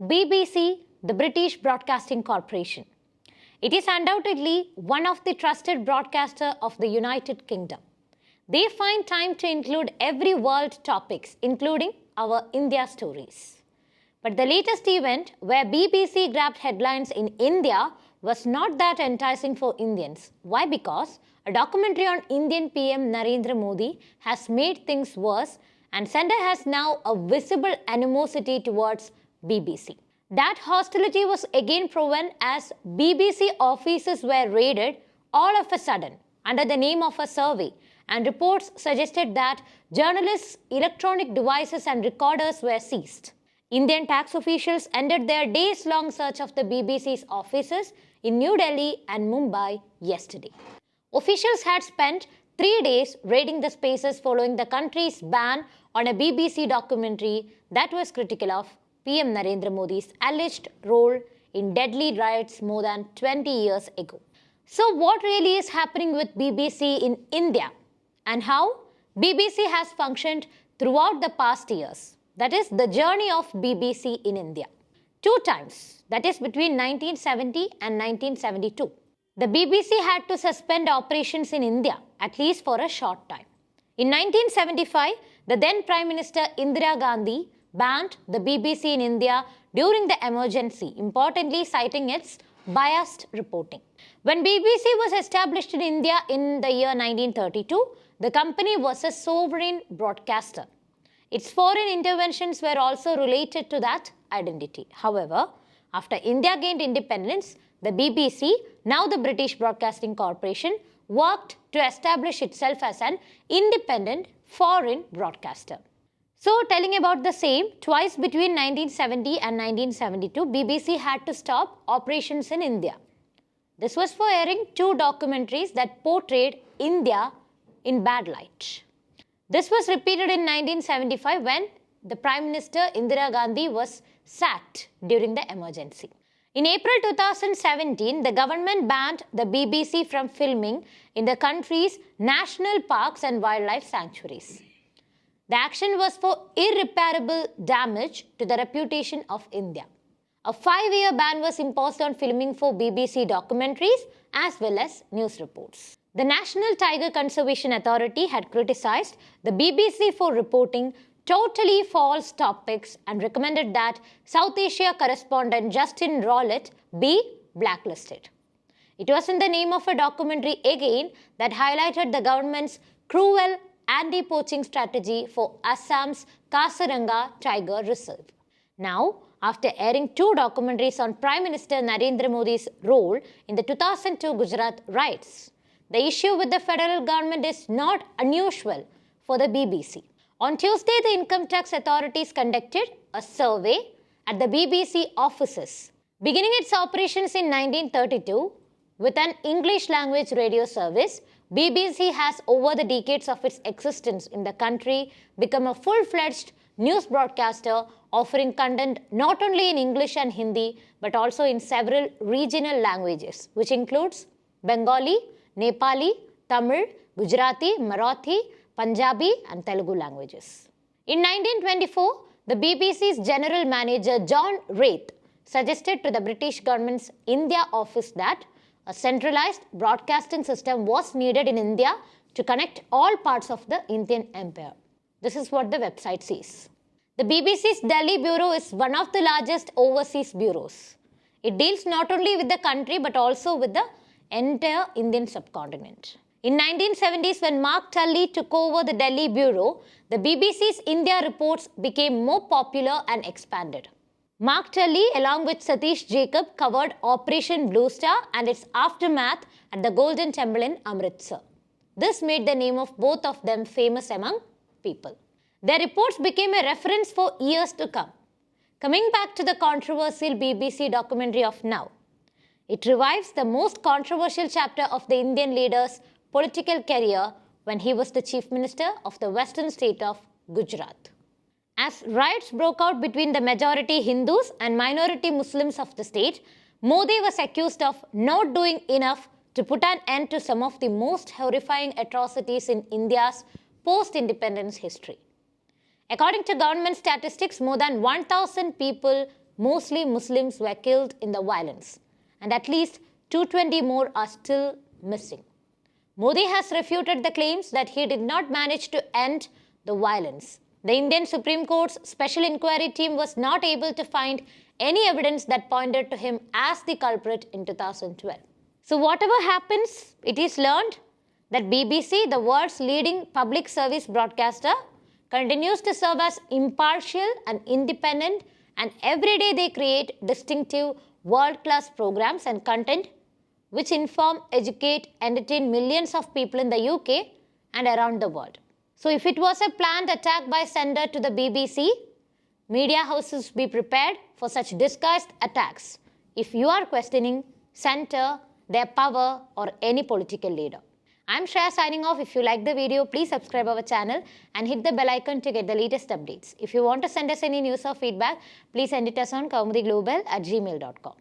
BBC, the British Broadcasting Corporation. It is undoubtedly one of the trusted broadcasters of the United Kingdom. They find time to include every world topics, including our India stories. But the latest event where BBC grabbed headlines in India was not that enticing for Indians. Why? Because a documentary on Indian PM Narendra Modi has made things worse, and Centre has now a visible animosity towards BBC. That hostility was again proven as BBC offices were raided all of a sudden under the name of a survey, and reports suggested that journalists' electronic devices and recorders were seized. Indian tax officials ended their days-long search of the BBC's offices in New Delhi and Mumbai yesterday. Officials had spent 3 days raiding the spaces following the country's ban on a BBC documentary that was critical of PM Narendra Modi's alleged role in deadly riots more than 20 years ago. So what really is happening with BBC in India, and how BBC has functioned throughout the past years? That is the journey of BBC in India. 2 times, that is between 1970 and 1972. The BBC had to suspend operations in India, at least for a short time. In 1975, the then Prime Minister Indira Gandhi banned the BBC in India during the emergency, importantly citing its biased reporting. When BBC was established in India in the year 1932, the company was a sovereign broadcaster. Its foreign interventions were also related to that identity. However, after India gained independence, the BBC, now the British Broadcasting Corporation, worked to establish itself as an independent foreign broadcaster. So, telling about the same, twice between 1970 and 1972, BBC had to stop operations in India. This was for airing 2 documentaries that portrayed India in bad light. This was repeated in 1975 when the Prime Minister Indira Gandhi was sacked during the emergency. In April 2017, the government banned the BBC from filming in the country's national parks and wildlife sanctuaries. The action was for irreparable damage to the reputation of India. A 5-year ban was imposed on filming for BBC documentaries as well as news reports. The National Tiger Conservation Authority had criticized the BBC for reporting totally false topics and recommended that South Asia correspondent Justin Rowlett be blacklisted. It was in the name of a documentary again that highlighted the government's cruel anti-poaching strategy for Assam's Kaziranga Tiger Reserve. Now, after airing 2 documentaries on Prime Minister Narendra Modi's role in the 2002 Gujarat riots, the issue with the federal government is not unusual for the BBC. On Tuesday, the income tax authorities conducted a survey at the BBC offices. Beginning its operations in 1932 with an English language radio service, BBC has over the decades of its existence in the country become a full-fledged news broadcaster offering content not only in English and Hindi but also in several regional languages, which includes Bengali, Nepali, Tamil, Gujarati, Marathi, Punjabi and Telugu languages. In 1924, the BBC's general manager John Wraith suggested to the British government's India office that a centralized broadcasting system was needed in India to connect all parts of the Indian Empire. This is what the website says. The BBC's Delhi bureau is one of the largest overseas bureaus. It deals not only with the country but also with the entire Indian subcontinent. In 1970s, when Mark Tully took over the Delhi bureau, the BBC's India reports became more popular and expanded. Mark Tully, along with Satish Jacob, covered Operation Blue Star and its aftermath at the Golden Temple in Amritsar. This made the name of both of them famous among people. Their reports became a reference for years to come. Coming back to the controversial BBC documentary of now, it revives the most controversial chapter of the Indian leader's political career when he was the Chief Minister of the western state of Gujarat. As riots broke out between the majority Hindus and minority Muslims of the state, Modi was accused of not doing enough to put an end to some of the most horrifying atrocities in India's post-independence history. According to government statistics, more than 1,000 people mostly Muslims, were killed in the violence, and at least 220 more are still missing. Modi has refuted the claims that he did not manage to end the violence. The Indian Supreme Court's special inquiry team was not able to find any evidence that pointed to him as the culprit in 2012. So whatever happens, it is learned that BBC, the world's leading public service broadcaster, continues to serve as impartial and independent, and every day they create distinctive world-class programs and content which inform, educate, entertain millions of people in the UK and around the world. So if it was a planned attack by sender to the BBC, media houses be prepared for such disguised attacks if you are questioning center, their power or any political leader. I'm Shreya signing off. If you like the video, please subscribe our channel and hit the bell icon to get the latest updates. If you want to send us any news or feedback, please send it us on kaumudyglobal@gmail.com.